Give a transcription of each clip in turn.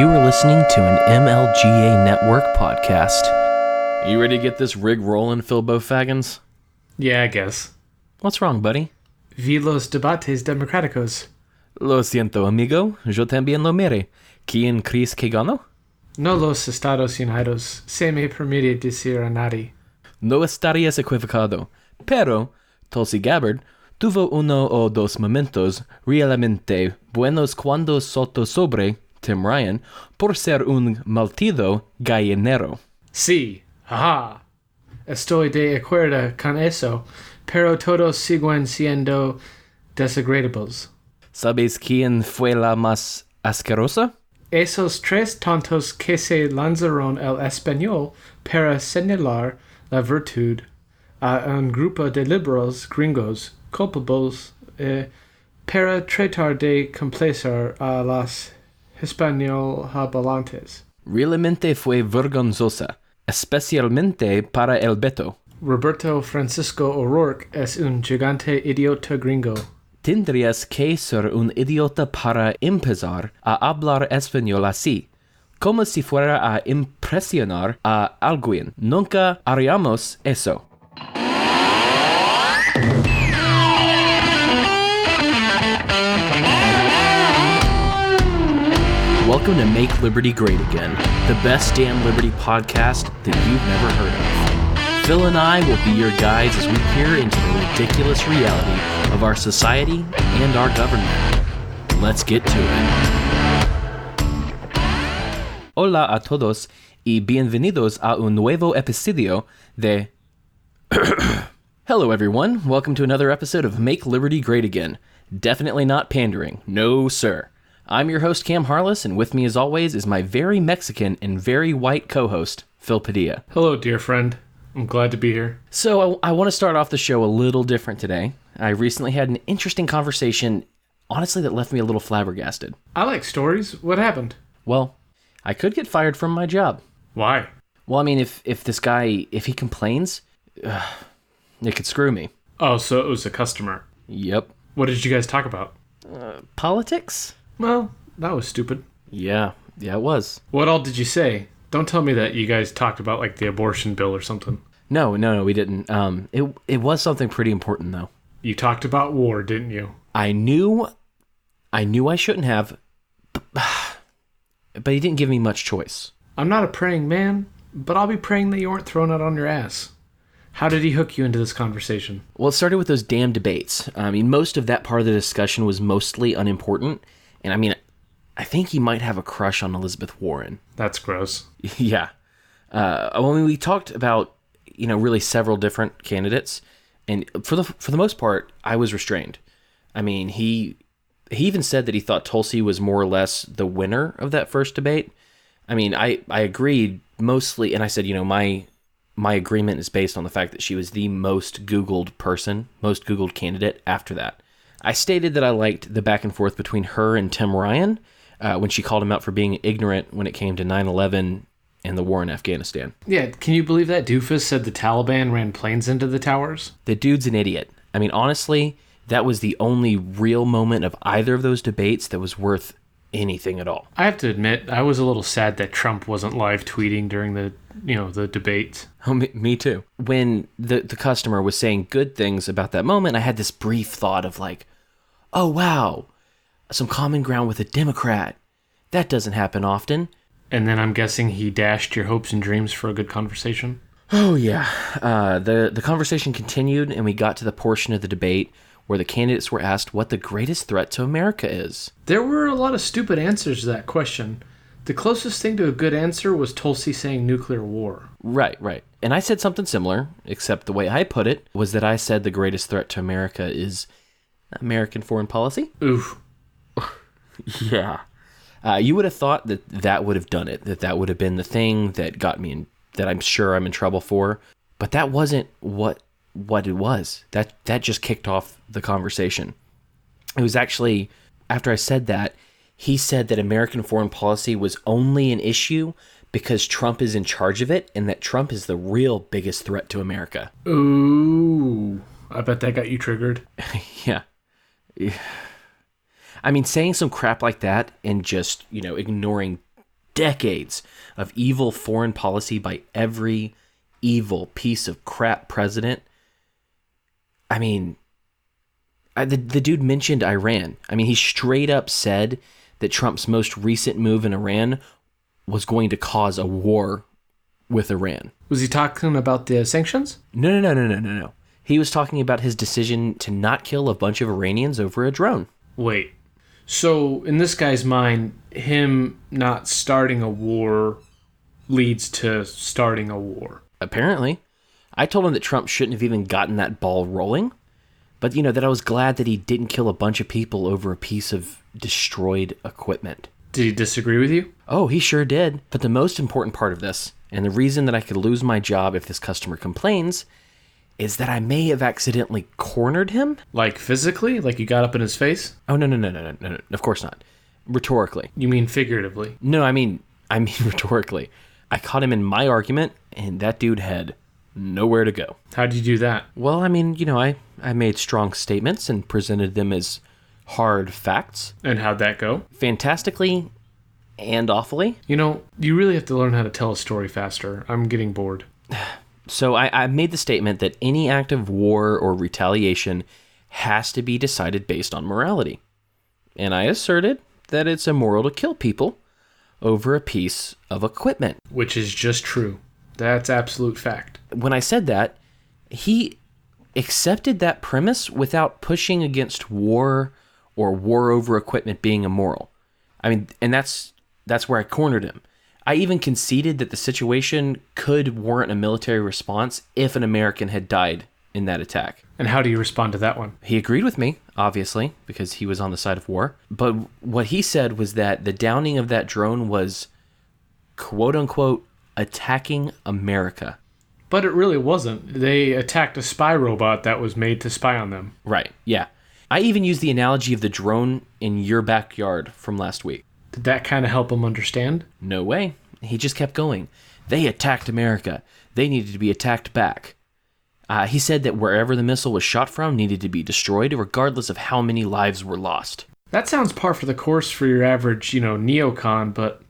You are listening to an MLGA Network podcast. You ready to get this rig rolling, Philbo Faggins? Yeah, I guess. What's wrong, buddy? Vi los debates democráticos. Lo siento, amigo. Yo también lo mire. ¿Quién crees que ganó? No los Estados Unidos. Se me permite decir a nadie. No estarías equivocado. Pero, Tulsi Gabbard tuvo uno o dos momentos realmente buenos cuando soltó sobre Tim Ryan por ser un maltido gallinero. Sí, ajá. Estoy de acuerdo con eso, pero todos siguen siendo desagradables. ¿Sabes quién fue la más asquerosa? Esos tres tontos que se lanzaron al español para señalar la virtud a un grupo de liberales gringos culpables para tratar de complacer a las hispanohablantes. Realmente fue vergonzosa, especialmente para el Beto. Roberto Francisco O'Rourke es un gigante idiota gringo. Tendrías que ser un idiota para empezar a hablar español así, como si fuera a impresionar a alguien. Nunca haríamos eso. Welcome to Make Liberty Great Again, the best damn Liberty podcast that you've never heard of. Phil and I will be your guides as we peer into the ridiculous reality of our society and our government. Let's get to it. Hola a todos y bienvenidos a un nuevo episodio de... Hello everyone, welcome to another episode of Make Liberty Great Again. Definitely not pandering, no sir. I'm your host, Cam Harless, and with me as always is my very Mexican and very white co-host, Phil Padilla. Hello, dear friend. I'm glad to be here. So I want to start off the show a little different today. I recently had an interesting conversation, honestly, that left me a little flabbergasted. I like stories. What happened? Well, I could get fired from my job. Why? Well, I mean, if this guy, if he complains, it could screw me. Oh, so it was a customer. Yep. What did you guys talk about? Politics? Well, that was stupid. Yeah, it was. What all did you say? Don't tell me that you guys talked about, like, the abortion bill or something. No, we didn't. It was something pretty important, though. You talked about war, didn't you? I knew I shouldn't have, but he didn't give me much choice. I'm not a praying man, but I'll be praying that you weren't thrown out on your ass. How did he hook you into this conversation? Well, it started with those damn debates. I mean, most of that part of the discussion was mostly unimportant. And I mean, I think he might have a crush on Elizabeth Warren. That's gross. Yeah. When we talked about, really several different candidates, and for the most part, I was restrained. I mean, he even said that he thought Tulsi was more or less the winner of that first debate. I mean, I agreed mostly, and I said, my agreement is based on the fact that she was the most Googled candidate after that. I stated that I liked the back and forth between her and Tim Ryan when she called him out for being ignorant when it came to 9/11 and the war in Afghanistan. Yeah, can you believe that doofus said the Taliban ran planes into the towers? The dude's an idiot. I mean, honestly, that was the only real moment of either of those debates that was worth anything at all. I have to admit, I was a little sad that Trump wasn't live tweeting during the debate. Oh, me too. When the customer was saying good things about that moment, I had this brief thought of like, oh, wow, some common ground with a Democrat. That doesn't happen often. And then I'm guessing he dashed your hopes and dreams for a good conversation? Oh, yeah. The conversation continued, and we got to the portion of the debate where the candidates were asked what the greatest threat to America is. There were a lot of stupid answers to that question. The closest thing to a good answer was Tulsi saying nuclear war. Right. And I said something similar, except the way I put it was that I said the greatest threat to America is American foreign policy. Oof. Yeah. You would have thought that would have done it, that would have been the thing that got me in, that I'm sure I'm in trouble for. But that wasn't what it was. That just kicked off the conversation. It was actually, after I said that, he said that American foreign policy was only an issue because Trump is in charge of it and that Trump is the real biggest threat to America. Ooh, I bet that got you triggered. Yeah. I mean, saying some crap like that and just, ignoring decades of evil foreign policy by every evil piece of crap president. I mean, the dude mentioned Iran. I mean, he straight up said that Trump's most recent move in Iran was going to cause a war with Iran. Was he talking about the sanctions? No. He was talking about his decision to not kill a bunch of Iranians over a drone. Wait. So, in this guy's mind, him not starting a war leads to starting a war. Apparently. I told him that Trump shouldn't have even gotten that ball rolling. But, that I was glad that he didn't kill a bunch of people over a piece of destroyed equipment. Did he disagree with you? Oh, he sure did. But the most important part of this, and the reason that I could lose my job if this customer complains, is that I may have accidentally cornered him. Like physically? Like you got up in his face? Oh, no. Of course not. Rhetorically. You mean figuratively? No, I mean rhetorically. I caught him in my argument, and that dude had nowhere to go. How'd you do that? Well, I mean, I made strong statements and presented them as hard facts. And how'd that go? Fantastically and awfully. You really have to learn how to tell a story faster. I'm getting bored. So I made the statement that any act of war or retaliation has to be decided based on morality. And I asserted that it's immoral to kill people over a piece of equipment. Which is just true. That's absolute fact. When I said that, he accepted that premise without pushing against war or war over equipment being immoral. I mean, and that's where I cornered him. I even conceded that the situation could warrant a military response if an American had died in that attack. And how do you respond to that one? He agreed with me, obviously, because he was on the side of war. But what he said was that the downing of that drone was, quote unquote, attacking America. But it really wasn't. They attacked a spy robot that was made to spy on them. Right, yeah. I even used the analogy of the drone in your backyard from last week. Did that kind of help him understand? No way. He just kept going. They attacked America. They needed to be attacked back. He said that wherever the missile was shot from needed to be destroyed, regardless of how many lives were lost. That sounds par for the course for your average, neocon, but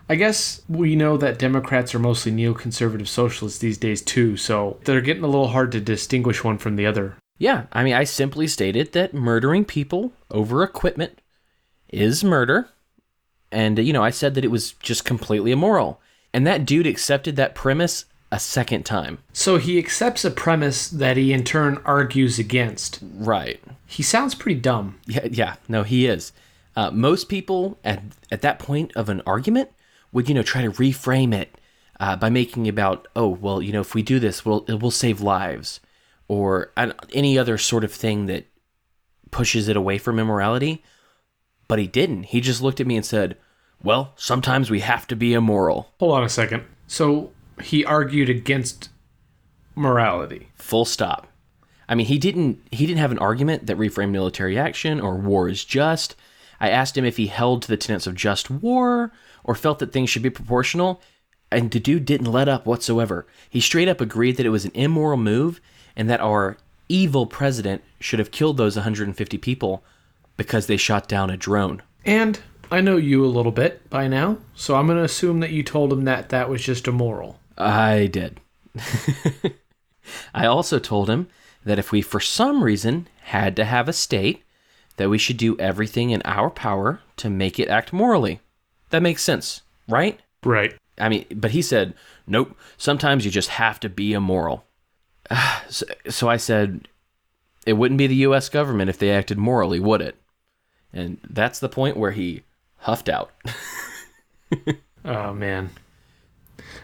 I guess we know that Democrats are mostly neoconservative socialists these days too, so they're getting a little hard to distinguish one from the other. Yeah, I mean, I simply stated that murdering people over equipment is murder. And, I said that it was just completely immoral. And that dude accepted that premise a second time. So he accepts a premise that he in turn argues against. Right. He sounds pretty dumb. Yeah, no, he is. Most people at that point of an argument would, try to reframe it by making about, if we do this, it will save lives. Or any other sort of thing that pushes it away from immorality. But he didn't. He just looked at me and said, well, sometimes we have to be immoral. Hold on a second. So he argued against morality. Full stop. I mean, he didn't have an argument that reframed military action or war is just. I asked him if he held to the tenets of just war or felt that things should be proportional, and the dude didn't let up whatsoever. He straight up agreed that it was an immoral move and that our evil president should have killed those 150 people because they shot down a drone. And I know you a little bit by now, so I'm going to assume that you told him that was just immoral. I did. I also told him that if we for some reason had to have a state, that we should do everything in our power to make it act morally. That makes sense, right? Right. I mean, but he said, nope, sometimes you just have to be immoral. So I said, it wouldn't be the U.S. government if they acted morally, would it? And that's the point where he huffed out. Oh, man.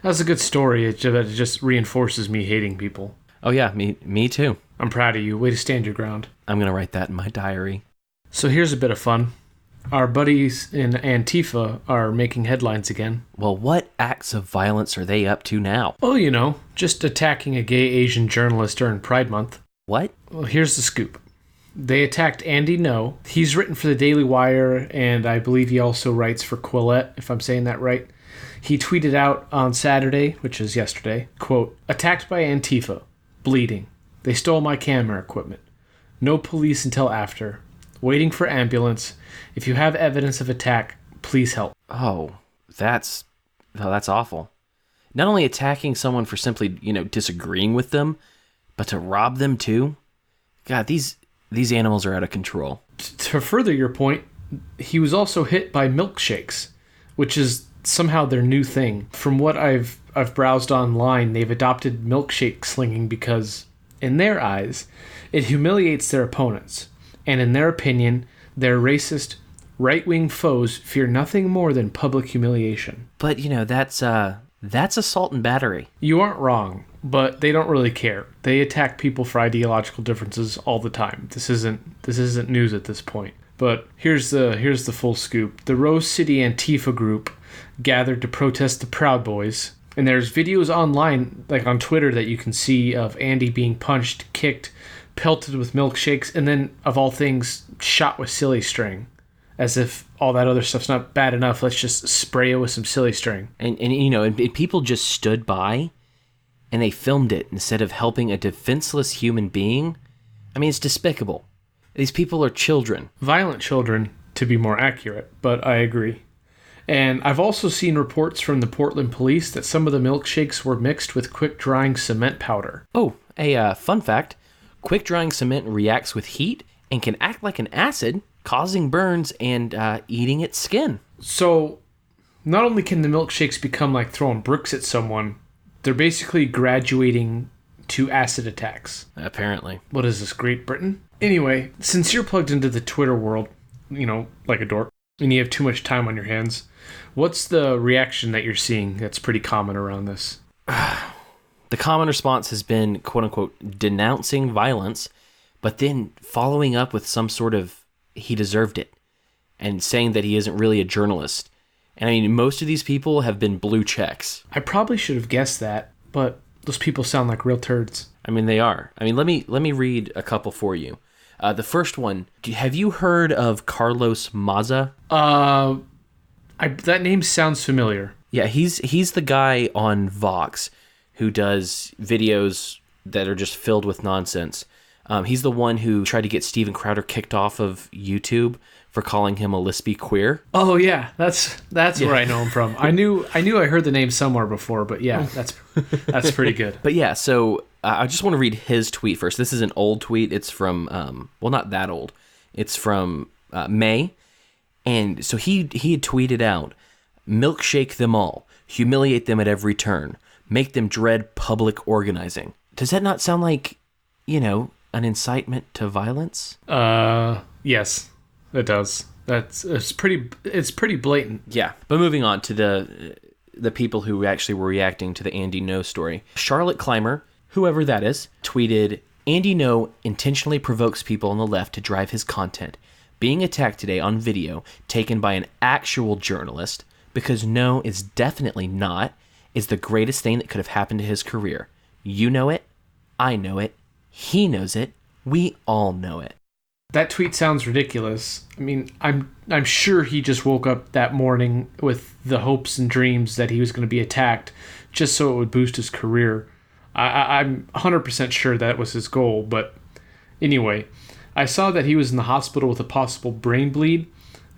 That's a good story. It just reinforces me hating people. Oh, yeah, me too. I'm proud of you. Way to stand your ground. I'm going to write that in my diary. So here's a bit of fun. Our buddies in Antifa are making headlines again. Well, what acts of violence are they up to now? Oh, just attacking a gay Asian journalist during Pride Month. What? Well, here's the scoop. They attacked Andy No. He's written for the Daily Wire, and I believe he also writes for Quillette, if I'm saying that right. He tweeted out on Saturday, which is yesterday, quote, attacked by Antifa. Bleeding. They stole my camera equipment. No police until after. Waiting for ambulance. If you have evidence of attack, please help. Oh, that's awful. Not only attacking someone for simply, disagreeing with them, but to rob them too. God, these animals are out of control. To further your point, he was also hit by milkshakes, which is somehow their new thing. From what I've browsed online, they've adopted milkshake slinging because, in their eyes, it humiliates their opponents. And in their opinion, their racist, right-wing foes fear nothing more than public humiliation. But, that's assault and battery. You aren't wrong, but they don't really care. They attack people for ideological differences all the time. This isn't news at this point. But here's the full scoop. The Rose City Antifa group gathered to protest the Proud Boys. And there's videos online, like on Twitter, that you can see of Andy being punched, kicked, pelted with milkshakes, and then, of all things, shot with silly string. As if all that other stuff's not bad enough, let's just spray it with some silly string. And people just stood by and they filmed it instead of helping a defenseless human being. I mean, it's despicable. These people are children. Violent children, to be more accurate, but I agree. And I've also seen reports from the Portland police that some of the milkshakes were mixed with quick-drying cement powder. Oh, a fun fact. Quick-drying cement reacts with heat and can act like an acid, causing burns and eating its skin. So, not only can the milkshakes become like throwing bricks at someone, they're basically graduating to acid attacks. Apparently. What is this, Great Britain? Anyway, since you're plugged into the Twitter world, like a dork, and you have too much time on your hands, what's the reaction that you're seeing that's pretty common around this? The common response has been, quote-unquote, denouncing violence, but then following up with some sort of he deserved it, and saying that he isn't really a journalist. And I mean, most of these people have been blue checks. I probably should have guessed that, but those people sound like real turds. I mean, they are. I mean, let me read a couple for you. The first one, have you heard of Carlos Maza? That name sounds familiar. Yeah, he's the guy on Vox who does videos that are just filled with nonsense. He's the one who tried to get Steven Crowder kicked off of YouTube for calling him a lispy queer. Oh yeah, that's where I know him from. I knew I heard the name somewhere before, but yeah, that's pretty good. But yeah, so I just want to read his tweet first. This is an old tweet. It's from not that old. It's from May, and so he had tweeted out, "Milkshake them all, humiliate them at every turn, make them dread public organizing." Does that not sound like, an incitement to violence? Yes, it does. It's pretty blatant. Yeah, but moving on to the people who actually were reacting to the Andy No story. Charlotte Clymer, whoever that is, tweeted, "Andy No intentionally provokes people on the left to drive his content. Being attacked today on video taken by an actual journalist, because No is definitely not, is the greatest thing that could have happened to his career. You know it. I know it. He knows it. We all know it." That tweet sounds ridiculous. I mean, I'm sure he just woke up that morning with the hopes and dreams that he was going to be attacked just so it would boost his career. I'm 100% sure that was his goal, but anyway, I saw that he was in the hospital with a possible brain bleed,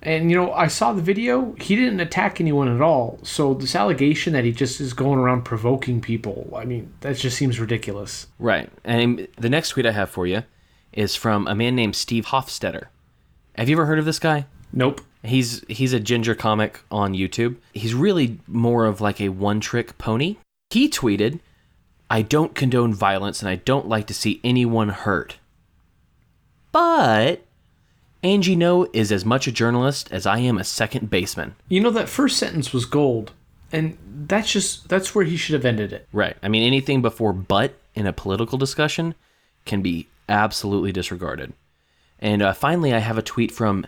and I saw the video. He didn't attack anyone at all, so this allegation that he just is going around provoking people, I mean, that just seems ridiculous. Right, and the next tweet I have for you is from a man named Steve Hofstetter. Have you ever heard of this guy? Nope. He's a ginger comic on YouTube. He's really more of like a one-trick pony. He tweeted, "I don't condone violence and I don't like to see anyone hurt. But Angie No is as much a journalist as I am a second baseman." That first sentence was gold, and that's where he should have ended it. Right. I mean, anything before "but" in a political discussion can be absolutely disregarded. And finally, I have a tweet from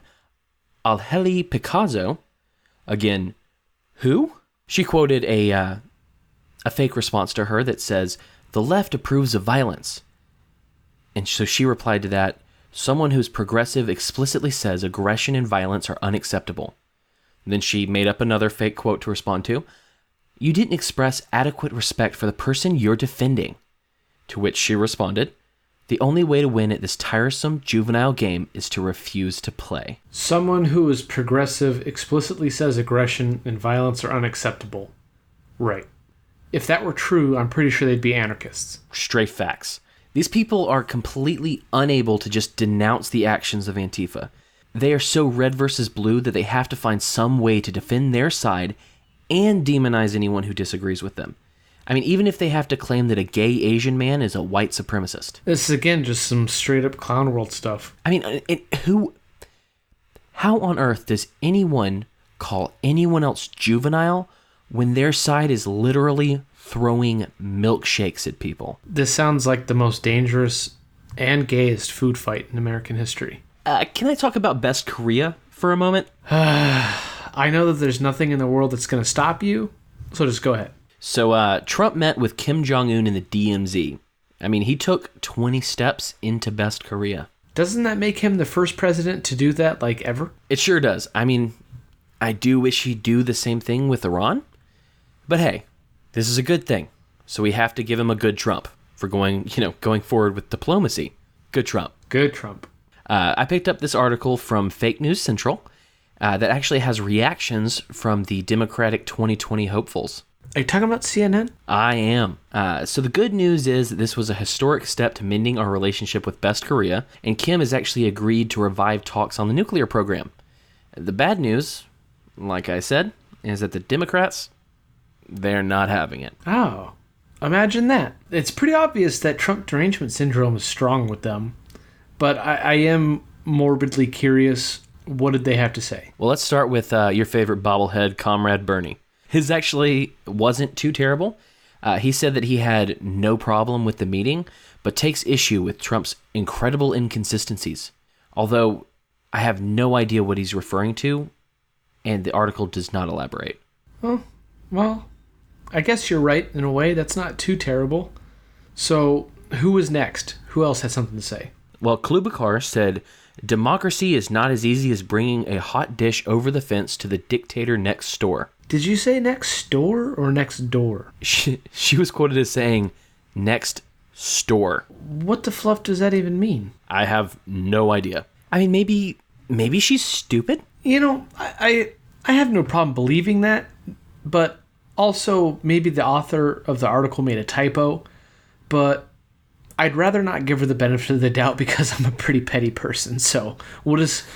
Alheli Picasso. Again, who? She quoted a fake response to her that says, "The left approves of violence." And so she replied to that, "Someone who's progressive explicitly says aggression and violence are unacceptable." And then she made up another fake quote to respond to. "You didn't express adequate respect for the person you're defending." To which she responded, The only way to win at this tiresome juvenile game is to refuse to play. Someone who is progressive explicitly says aggression and violence are unacceptable. Right. If that were true, I'm pretty sure they'd be anarchists. Straight facts. These people are completely unable to just denounce the actions of Antifa. They are so red versus blue that they have to find some way to defend their side and demonize anyone who disagrees with them. I mean, even if they have to claim that a gay Asian man is a white supremacist. This is, again, just some straight-up clown world stuff. I mean, how on earth does anyone call anyone else juvenile when their side is literally throwing milkshakes at people? This sounds like the most dangerous and gayest food fight in American history. Can I talk about Best Korea for a moment? I know that there's nothing in the world that's going to stop you, so just go ahead. So Trump met with Kim Jong-un in the DMZ. I mean, he took 20 steps into Best Korea. Doesn't that make him the first president to do that, like, ever? It sure does. I mean, I do wish he'd do the same thing with Iran. But hey, this is a good thing. So we have to give him a good Trump for going forward with diplomacy. Good Trump. Good Trump. I picked up this article from Fake News Central that actually has reactions from the Democratic 2020 hopefuls. Are you talking about CNN? I am. So the good news is that this was a historic step to mending our relationship with Best Korea, and Kim has actually agreed to revive talks on the nuclear program. The bad news, like I said, is that the Democrats, they're not having it. Oh, imagine that. It's pretty obvious that Trump derangement syndrome is strong with them, but I am morbidly curious, what did they have to say? Well, let's start with your favorite bobblehead, Comrade Bernie. His actually wasn't too terrible. He said that he had no problem with the meeting, but takes issue with Trump's incredible inconsistencies. Although I have no idea what he's referring to, and the article does not elaborate. Oh, well, I guess you're right in a way. That's not too terrible. So, who was next? Who else had something to say? Well, Klobuchar said, democracy is not as easy as bringing a hot dish over the fence to the dictator next door. Did you say next door or next door? She was quoted as saying, next store. What the fluff does that even mean? I have no idea. I mean, maybe she's stupid? You know, I have no problem believing that, but also maybe the author of the article made a typo, but I'd rather not give her the benefit of the doubt because I'm a pretty petty person. So we'll just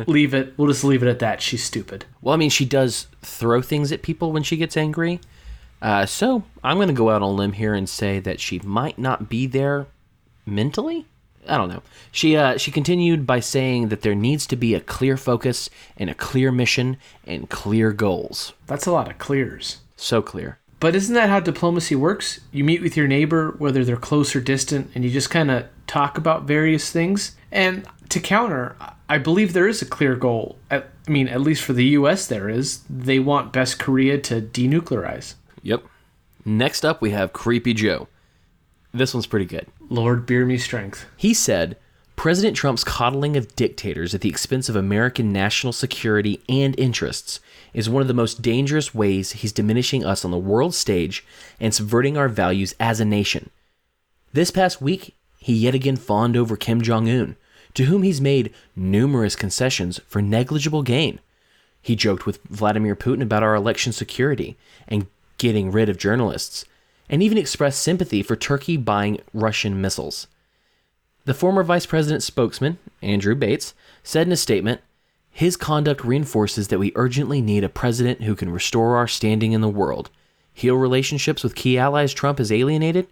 leave it. We'll just leave it at that. She's stupid. Well, I mean, she does throw things at people when she gets angry. So I'm going to go out on a limb here and say that she might not be there mentally. I don't know. She continued by saying that there needs to be a clear focus and a clear mission and clear goals. That's a lot of clears. So clear. But isn't that how diplomacy works? You meet with your neighbor, whether they're close or distant, and you just kind of talk about various things. And to counter, I believe there is a clear goal. At least for the U.S. there is. They want Best Korea to denuclearize. Yep. Next up, we have Creepy Joe. This one's pretty good. Lord bear me strength. He said, President Trump's coddling of dictators at the expense of American national security and interests is one of the most dangerous ways he's diminishing us on the world stage and subverting our values as a nation. This past week, he yet again fawned over Kim Jong-un, to whom he's made numerous concessions for negligible gain. He joked with Vladimir Putin about our election security and getting rid of journalists, and even expressed sympathy for Turkey buying Russian missiles. The former vice president's spokesman, Andrew Bates, said in a statement, his conduct reinforces that we urgently need a president who can restore our standing in the world, heal relationships with key allies Trump has alienated,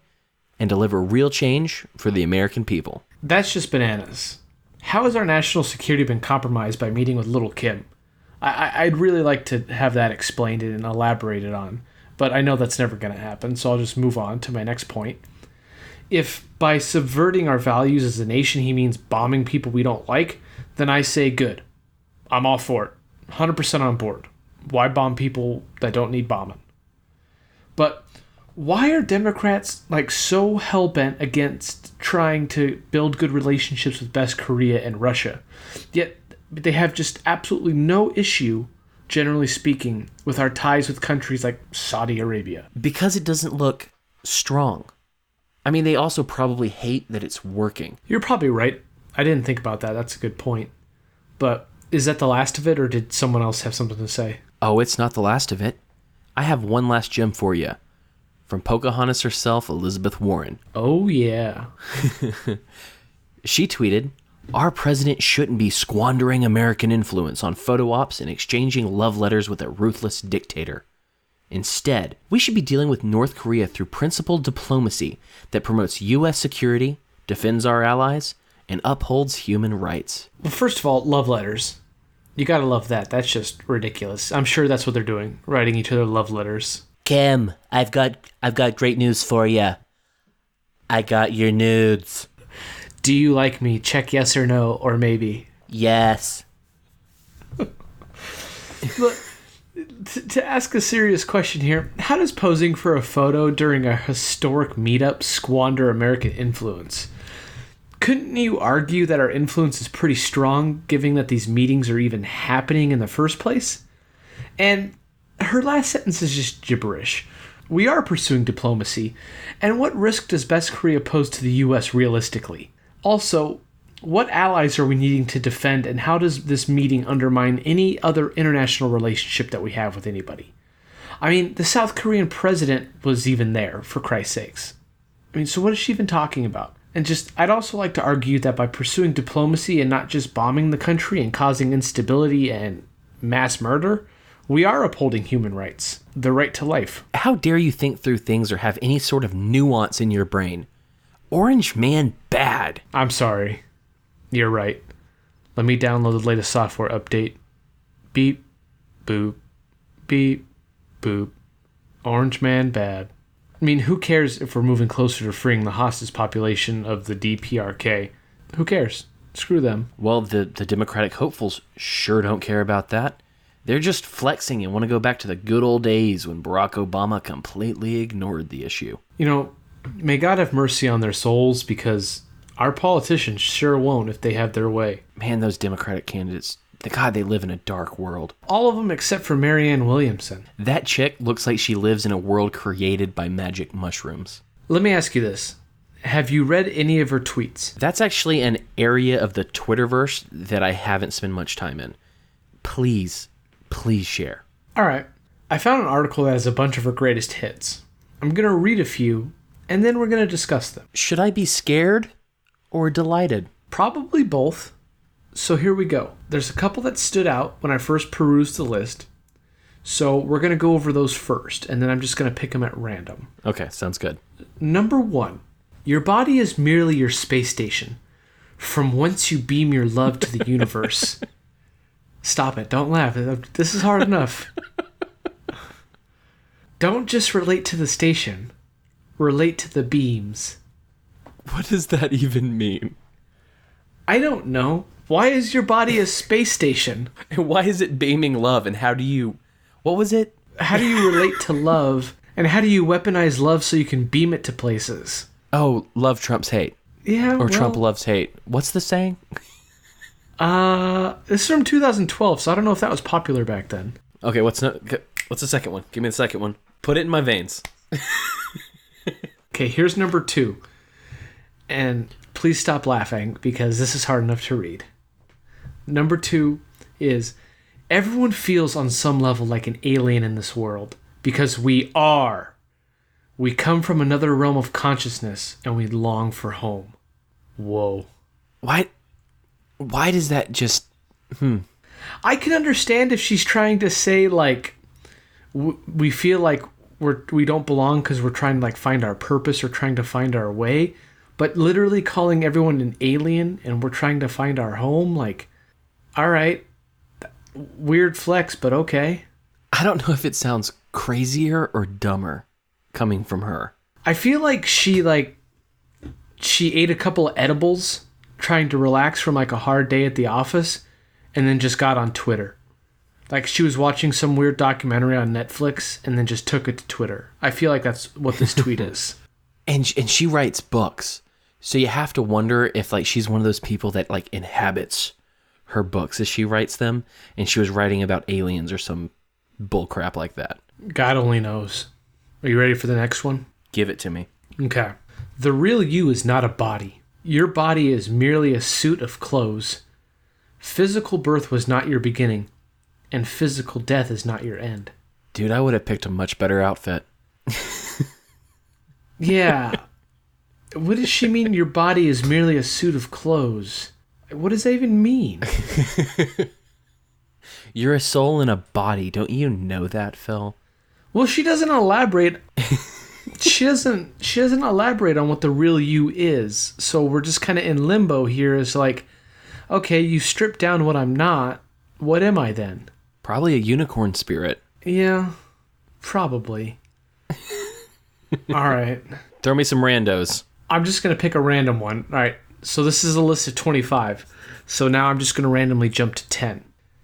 and deliver real change for the American people. That's just bananas. How has our national security been compromised by meeting with Little Kim? I'd really like to have that explained and elaborated on, but I know that's never going to happen, so I'll just move on to my next point. If by subverting our values as a nation he means bombing people we don't like, then I say good. I'm all for it. 100% on board. Why bomb people that don't need bombing? But why are Democrats so hell-bent against trying to build good relationships with Best Korea and Russia? Yet they have just absolutely no issue, generally speaking, with our ties with countries like Saudi Arabia. Because it doesn't look strong. I mean, they also probably hate that it's working. You're probably right. I didn't think about that. That's a good point. But is that the last of it, or did someone else have something to say? Oh, it's not the last of it. I have one last gem for you. From Pocahontas herself, Elizabeth Warren. Oh, yeah. She tweeted, "Our president shouldn't be squandering American influence on photo ops and exchanging love letters with a ruthless dictator. Instead, we should be dealing with North Korea through principled diplomacy that promotes U.S. security, defends our allies, and upholds human rights." Well, first of all, love letters. You gotta love that. That's just ridiculous. I'm sure that's what they're doing, writing each other love letters. Kim, I've got great news for you. I got your nudes. Do you like me? Check yes or no, or maybe. Yes. Look, to ask a serious question here, how does posing for a photo during a historic meetup squander American influence? Couldn't you argue that our influence is pretty strong, given that these meetings are even happening in the first place? And her last sentence is just gibberish. We are pursuing diplomacy, and what risk does Best Korea pose to the U.S. realistically? Also, what allies are we needing to defend, and how does this meeting undermine any other international relationship that we have with anybody? I mean, the South Korean president was even there, for Christ's sakes. I mean, so what is she even talking about? And just, I'd also like to argue that by pursuing diplomacy and not just bombing the country and causing instability and mass murder, we are upholding human rights, the right to life. How dare you think through things or have any sort of nuance in your brain? Orange man bad. I'm sorry. You're right. Let me download the latest software update. Beep, boop, beep, boop. Orange man bad. I mean, who cares if we're moving closer to freeing the hostage population of the DPRK? Who cares? Screw them. Well, the Democratic hopefuls sure don't care about that. They're just flexing and want to go back to the good old days when Barack Obama completely ignored the issue. You know, may God have mercy on their souls, because our politicians sure won't if they have their way. Man, those Democratic candidates, God, they live in a dark world. All of them except for Marianne Williamson. That chick looks like she lives in a world created by magic mushrooms. Let me ask you this. Have you read any of her tweets? That's actually an area of the Twitterverse that I haven't spent much time in. Please share. All right. I found an article that has a bunch of her greatest hits. I'm going to read a few, and then we're going to discuss them. Should I be scared or delighted? Probably both. So here we go. There's a couple that stood out when I first perused the list. So we're going to go over those first, and then I'm just going to pick them at random. Okay, sounds good. Number 1. Your body is merely your space station, from whence you beam your love to the universe. Stop it. Don't laugh. This is hard enough. Don't just relate to the station. Relate to the beams. What does that even mean? I don't know. Why is your body a space station? And why is it beaming love? And how do you... What was it? How do you relate to love? And how do you weaponize love so you can beam it to places? Oh, love trumps hate. Yeah, Or Trump loves hate. What's the saying? This is from 2012, so I don't know if that was popular back then. Okay, what's the second one? Give me the second one. Put it in my veins. Okay, here's number 2. And please stop laughing, because this is hard enough to read. Number 2 is, everyone feels on some level like an alien in this world, because we are. We come from another realm of consciousness, and we long for home. Whoa. Why does that just... I can understand if she's trying to say, like, we feel like we don't belong because we're trying to, like, find our purpose or trying to find our way. But literally calling everyone an alien and we're trying to find our home, like, all right, weird flex, but okay. I don't know if it sounds crazier or dumber coming from her. I feel like she ate a couple of edibles trying to relax from, like, a hard day at the office and then just got on Twitter. Like, she was watching some weird documentary on Netflix and then just took it to Twitter. I feel like that's what this tweet is. And she writes books. So you have to wonder if, like, she's one of those people that, like, inhabits her books as she writes them, and she was writing about aliens or some bullcrap like that. God only knows. Are you ready for the next one? Give it to me. Okay. The real you is not a body. Your body is merely a suit of clothes. Physical birth was not your beginning, and physical death is not your end. Dude, I would have picked a much better outfit. Yeah. What does she mean your body is merely a suit of clothes? What does that even mean? You're a soul in a body. Don't you know that, Phil? Well, she doesn't elaborate. She doesn't elaborate on what the real you is. So we're just kind of in limbo here. It's like, okay, you strip down what I'm not. What am I then? Probably a unicorn spirit. Yeah, probably. All right. Throw me some randos. I'm just going to pick a random one. All right. So this is a list of 25. So now I'm just going to randomly jump to 10.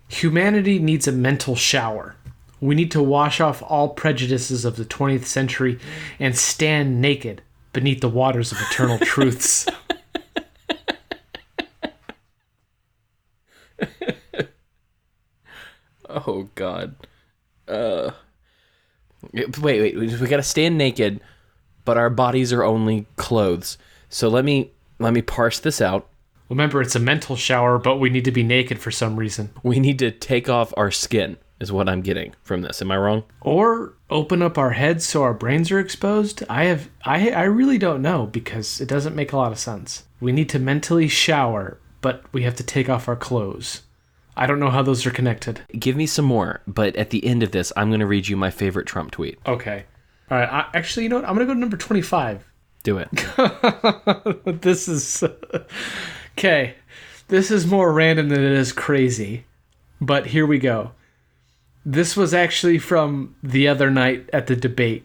Humanity needs a mental shower. We need to wash off all prejudices of the 20th century and stand naked beneath the waters of eternal truths. Oh, God. Wait. We got to stand naked, but our bodies are only clothes. So let me parse this out. Remember, it's a mental shower, but we need to be naked for some reason. We need to take off our skin, is what I'm getting from this. Am I wrong? Or open up our heads so our brains are exposed. I really don't know, because it doesn't make a lot of sense. We need to mentally shower, but we have to take off our clothes. I don't know how those are connected. Give me some more, but at the end of this, I'm going to read you my favorite Trump tweet. Okay. All right. Actually, you know what? I'm going to go to number 25. Do it. This is... Okay. This is more random than it is crazy. But here we go. This was actually from the other night at the debate.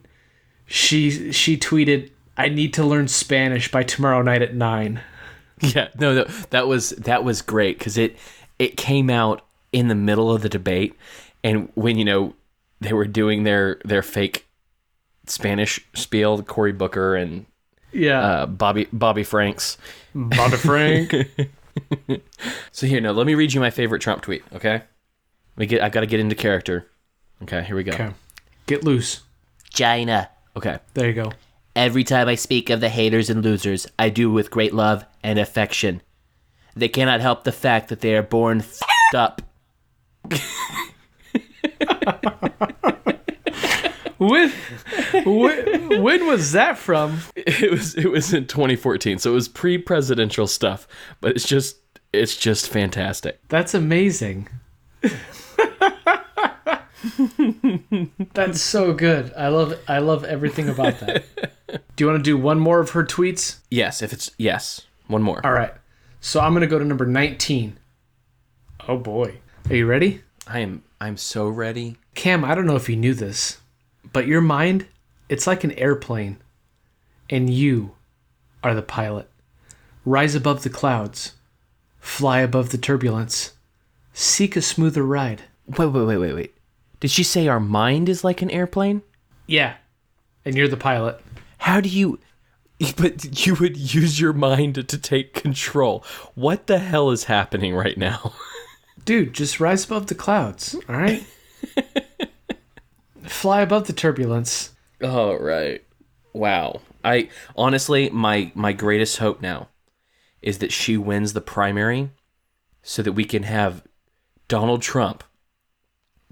She tweeted, "I need to learn Spanish by tomorrow night at 9." Yeah. No. That was great, because it came out in the middle of the debate, and when, they were doing their fake Spanish spiel, Cory Booker and Bobby Franks. Bobby Frank. So here, let me read you my favorite Trump tweet, okay? I've got to get into character. Okay, here we go. Okay. Get loose. China. Okay. There you go. Every time I speak of the haters and losers, I do with great love and affection. They cannot help the fact that they are born f***ed up. When was that from? It was in 2014, so it was pre-presidential stuff, but it's just fantastic. That's amazing. That's so good. I love everything about that. Do you want to do one more of her tweets? Yes, one more. All right. So I'm going to go to number 19. Oh boy. Are you ready? I'm so ready. Cam, I don't know if you knew this, but your mind, it's like an airplane, and you are the pilot. Rise above the clouds. Fly above the turbulence. Seek a smoother ride. Wait. Did she say our mind is like an airplane? Yeah. And you're the pilot. How do you... But you would use your mind to take control. What the hell is happening right now? Dude, just rise above the clouds, all right? Fly above the turbulence. All right. Wow. I honestly, my greatest hope now is that she wins the primary so that we can have Donald Trump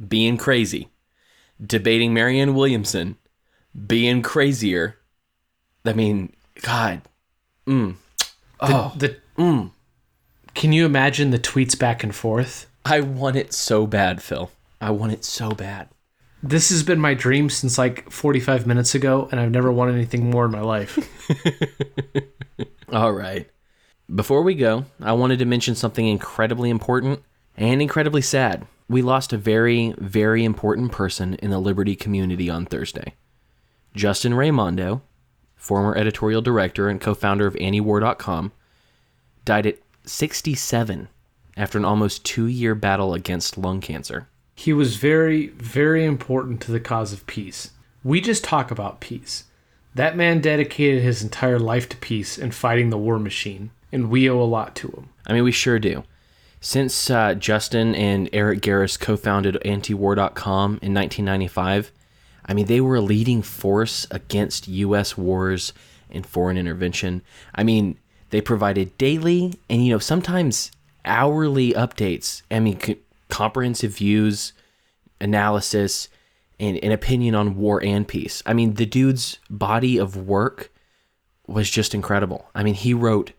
being crazy, debating Marianne Williamson, being crazier. I mean, God. Can you imagine the tweets back and forth? I want it so bad, Phil. I want it so bad. This has been my dream since like 45 minutes ago, and I've never wanted anything more in my life. All right. Before we go, I wanted to mention something incredibly important and incredibly sad. We lost a very, very important person in the Liberty community on Thursday. Justin Raimondo, former editorial director and co-founder of antiwar.com, died at 67 after an almost 2-year battle against lung cancer. He was very, very important to the cause of peace. We just talk about peace. That man dedicated his entire life to peace and fighting the war machine, and we owe a lot to him. I mean, we sure do. Since Justin and Eric Garris co-founded antiwar.com in 1995, I mean, they were a leading force against U.S. wars and foreign intervention. I mean, they provided daily and, sometimes hourly updates. I mean, comprehensive views, analysis, and an opinion on war and peace. I mean, the dude's body of work was just incredible. I mean, he wrote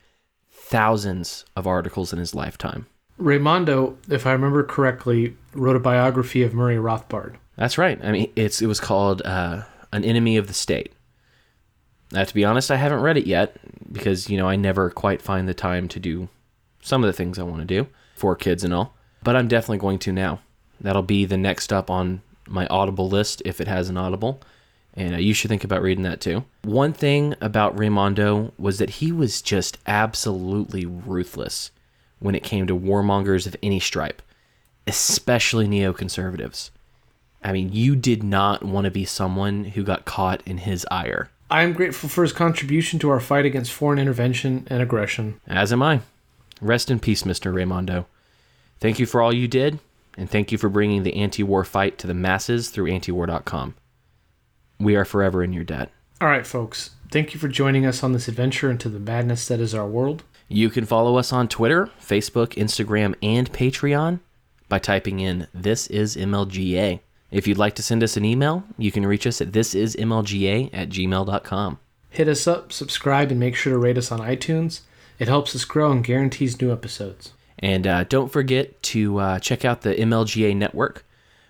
thousands of articles in his lifetime. Raimondo, if I remember correctly, wrote a biography of Murray Rothbard. That's right. I mean, it was called An Enemy of the State. To be honest, I haven't read it yet because, I never quite find the time to do some of the things I want to do for kids and all. But I'm definitely going to now. That'll be the next up on my Audible list if it has an Audible. And you should think about reading that too. One thing about Raimondo was that he was just absolutely ruthless when it came to warmongers of any stripe, especially neoconservatives. I mean, you did not want to be someone who got caught in his ire. I am grateful for his contribution to our fight against foreign intervention and aggression. As am I. Rest in peace, Mr. Raimondo. Thank you for all you did, and thank you for bringing the anti-war fight to the masses through antiwar.com. We are forever in your debt. All right, folks. Thank you for joining us on this adventure into the madness that is our world. You can follow us on Twitter, Facebook, Instagram, and Patreon by typing in This Is MLGA. If you'd like to send us an email, you can reach us at thisismlga@gmail.com. Hit us up, subscribe, and make sure to rate us on iTunes. It helps us grow and guarantees new episodes. And don't forget to check out the MLGA Network.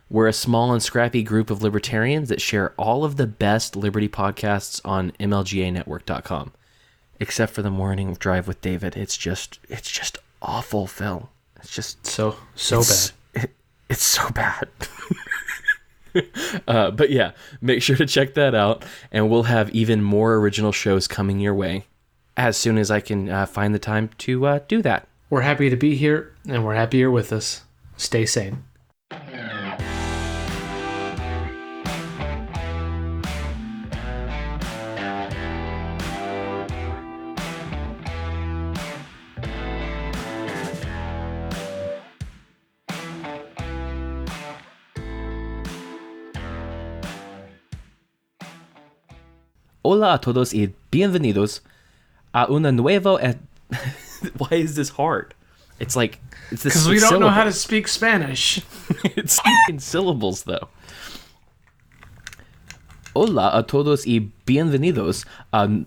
We're a small and scrappy group of libertarians that share all of the best liberty podcasts on MLGAnetwork.com. Except for the morning drive with David. It's just awful, Phil. It's just so bad. It's so bad. But yeah, make sure to check that out, and we'll have even more original shows coming your way as soon as I can find the time to do that. We're happy to be here, and we're happy you're with us. Stay sane. Hola a todos y bienvenidos a una nuevo... Why is this hard? It's like... Because we don't know how to speak Spanish. It's in syllables, though. Hola a todos y bienvenidos a...